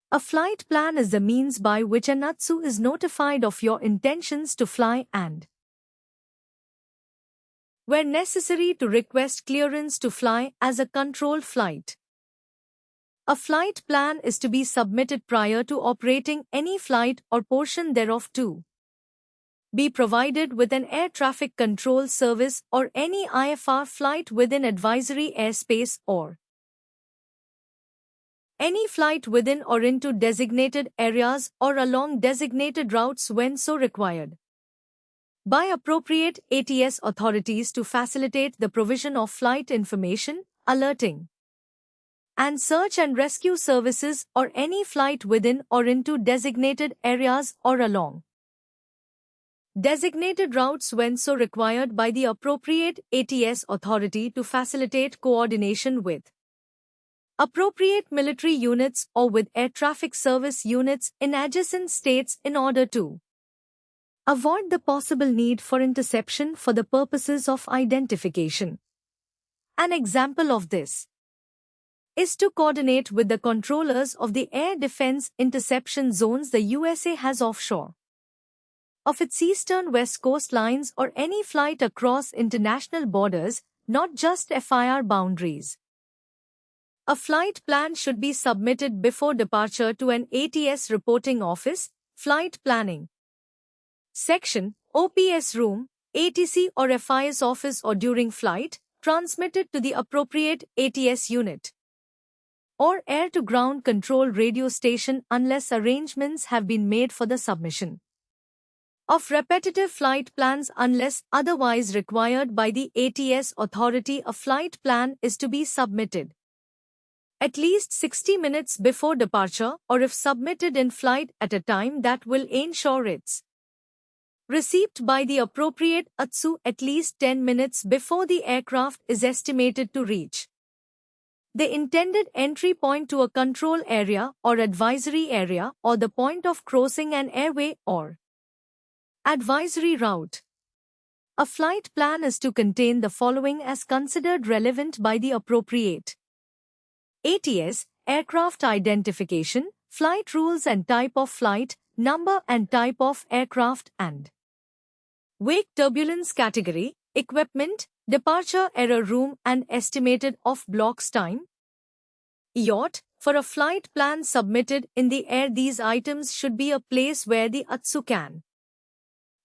A flight plan is the means by which an ATSU is notified of your intentions to fly and, where necessary, to request clearance to fly as a controlled flight. A flight plan is to be submitted prior to operating any flight or portion thereof to be provided with an air traffic control service or any IFR flight within advisory airspace or any flight within or into designated areas or along designated routes when so required, by appropriate ATS authorities to facilitate the provision of flight information, alerting, and search and rescue services or any flight within or into designated areas or along designated routes when so required by the appropriate ATS authority to facilitate coordination with appropriate military units or with air traffic service units in adjacent states in order to avoid the possible need for interception for the purposes of identification. An example of this is to coordinate with the controllers of the air defense interception zones the USA has offshore of its eastern west coastlines or any flight across international borders, not just FIR boundaries. A flight plan should be submitted before departure to an ATS reporting office, flight planning section, OPS room, ATC or FIS office, or during flight, transmitted to the appropriate ATS unit or air-to-ground control radio station unless arrangements have been made for the submission of repetitive flight plans. Unless otherwise required by the ATS authority, a flight plan is to be submitted at least 60 minutes before departure, or if submitted in flight at a time that will ensure its receipt by the appropriate ATSU at least 10 minutes before the aircraft is estimated to reach the intended entry point to a control area or advisory area, or the point of crossing an airway or advisory route. A flight plan is to contain the following as considered relevant by the appropriate ATS: aircraft identification, flight rules and type of flight, number and type of aircraft and wake turbulence category, equipment, departure error room and estimated off-blocks time. Yacht: for a flight plan submitted in the air, these items should be a place where the ATSU can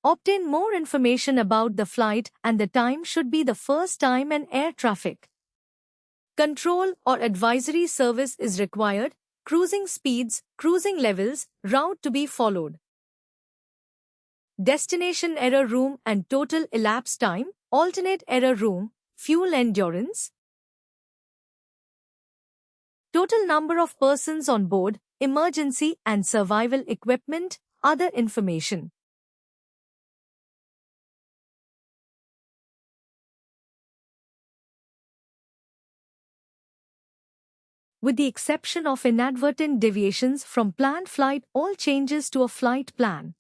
obtain more information about the flight, and the time should be the first time an air traffic control or advisory service is required, cruising speeds, cruising levels, route to be followed, destination error room and total elapsed time, alternate error room, fuel endurance, total number of persons on board, emergency and survival equipment, other information. With the exception of inadvertent deviations from planned flight, all changes to a flight plan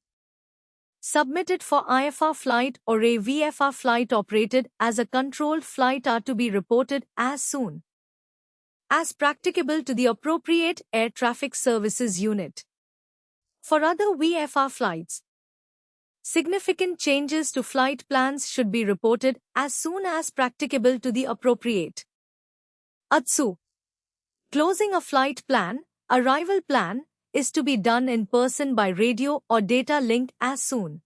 submitted for IFR flight or a VFR flight operated as a controlled flight are to be reported as soon as practicable to the appropriate air traffic services unit. For other VFR flights, significant changes to flight plans should be reported as soon as practicable to the appropriate ATSU. Closing a flight plan, arrival plan, is to be done in person by radio or data link as soon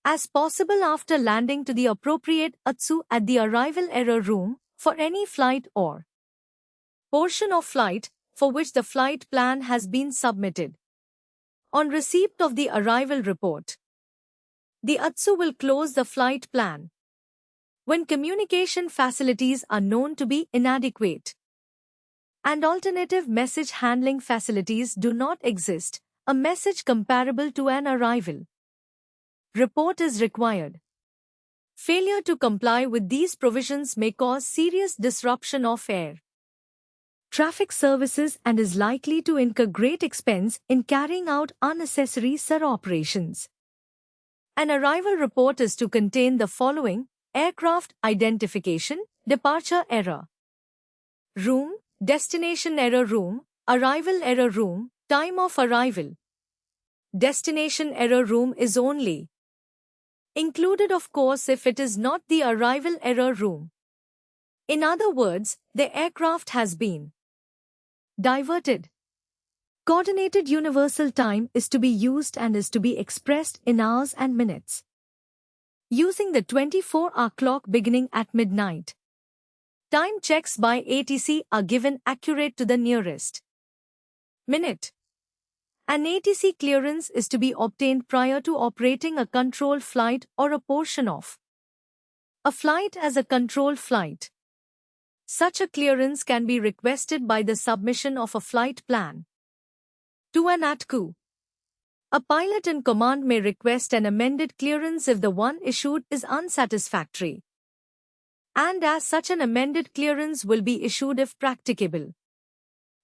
as possible after landing to the appropriate ATSU at the arrival error room for any flight or portion of flight for which the flight plan has been submitted. On receipt of the arrival report, the ATSU will close the flight plan when communication facilities are known to be inadequate and alternative message handling facilities do not exist. A message comparable to an arrival report is required. Failure to comply with these provisions may cause serious disruption of air traffic services and is likely to incur great expense in carrying out unnecessary SIR operations. An arrival report is to contain the following: aircraft identification, departure error room, destination error room, arrival error room, Time of arrival. Destination error room is only included, of course, if it is not the arrival error room. In other words, the aircraft has been diverted. Coordinated universal time is to be used and is to be expressed in hours and minutes, using the 24-hour clock beginning at midnight. Time checks by ATC are given accurate to the nearest minute. An ATC clearance is to be obtained prior to operating a controlled flight or a portion of a flight as a controlled flight. Such a clearance can be requested by the submission of a flight plan to an ATCU. A pilot in command may request an amended clearance if the one issued is unsatisfactory, and as such an amended clearance will be issued if practicable.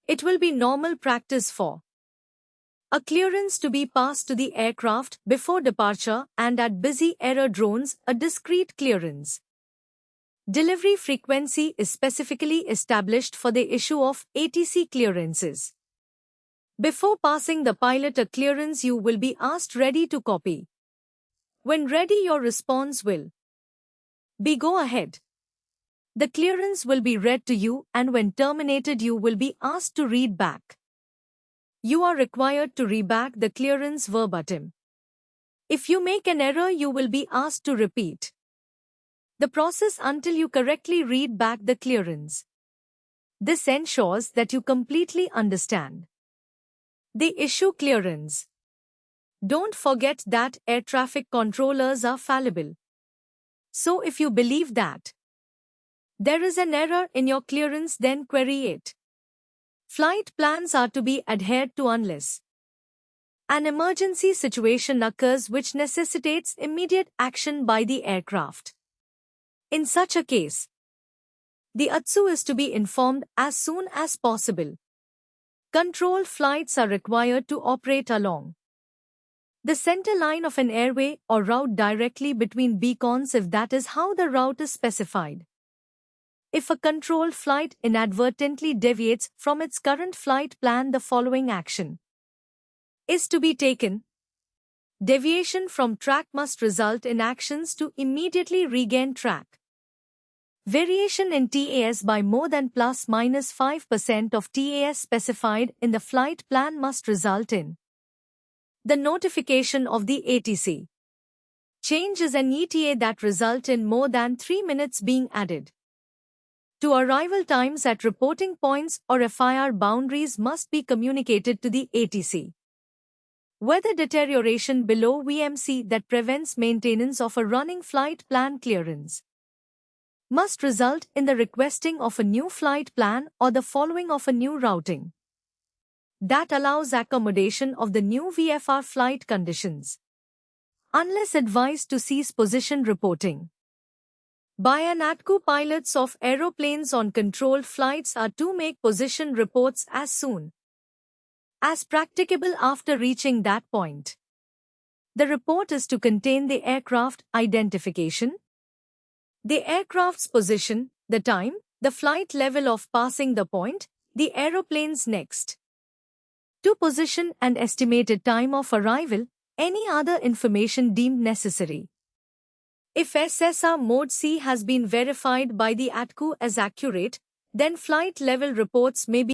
It will be normal practice for a clearance to be passed to the aircraft before departure, and at busy aerodromes a discrete clearance delivery frequency is specifically established for the issue of ATC clearances. Before passing the pilot a clearance, you will be asked ready to copy. When ready, your response will be go ahead. The clearance will be read to you, and when terminated you will be asked to read back. You are required to read back the clearance verbatim. If you make an error, you will be asked to repeat the process until you correctly read back the clearance. This ensures that you completely understand the issue clearance. Don't forget that air traffic controllers are fallible. So if you believe that there is an error in your clearance, then query it. Flight plans are to be adhered to unless an emergency situation occurs which necessitates immediate action by the aircraft. In such a case, the ATCU is to be informed as soon as possible. Controlled flights are required to operate along the center line of an airway or route directly between beacons if that is how the route is specified. If a controlled flight inadvertently deviates from its current flight plan, the following action is to be taken. Deviation from track must result in actions to immediately regain track. Variation in TAS by more than plus minus 5% of TAS specified in the flight plan must result in the notification of the ATC. Change is an ETA that result in more than 3 minutes being added to arrival times at reporting points or FIR boundaries must be communicated to the ATC. Weather deterioration below VMC that prevents maintenance of a running flight plan clearance must result in the requesting of a new flight plan or the following of a new routing that allows accommodation of the new VFR flight conditions, unless advised to cease position reporting by an ATCU. Pilots of aeroplanes on controlled flights are to make position reports as soon as practicable after reaching that point. The report is to contain the aircraft identification, the aircraft's position, the time, the flight level of passing the point, the aeroplane's next to position and estimated time of arrival, any other information deemed necessary. If SSR Mode C has been verified by the ATCU as accurate, then flight level reports may be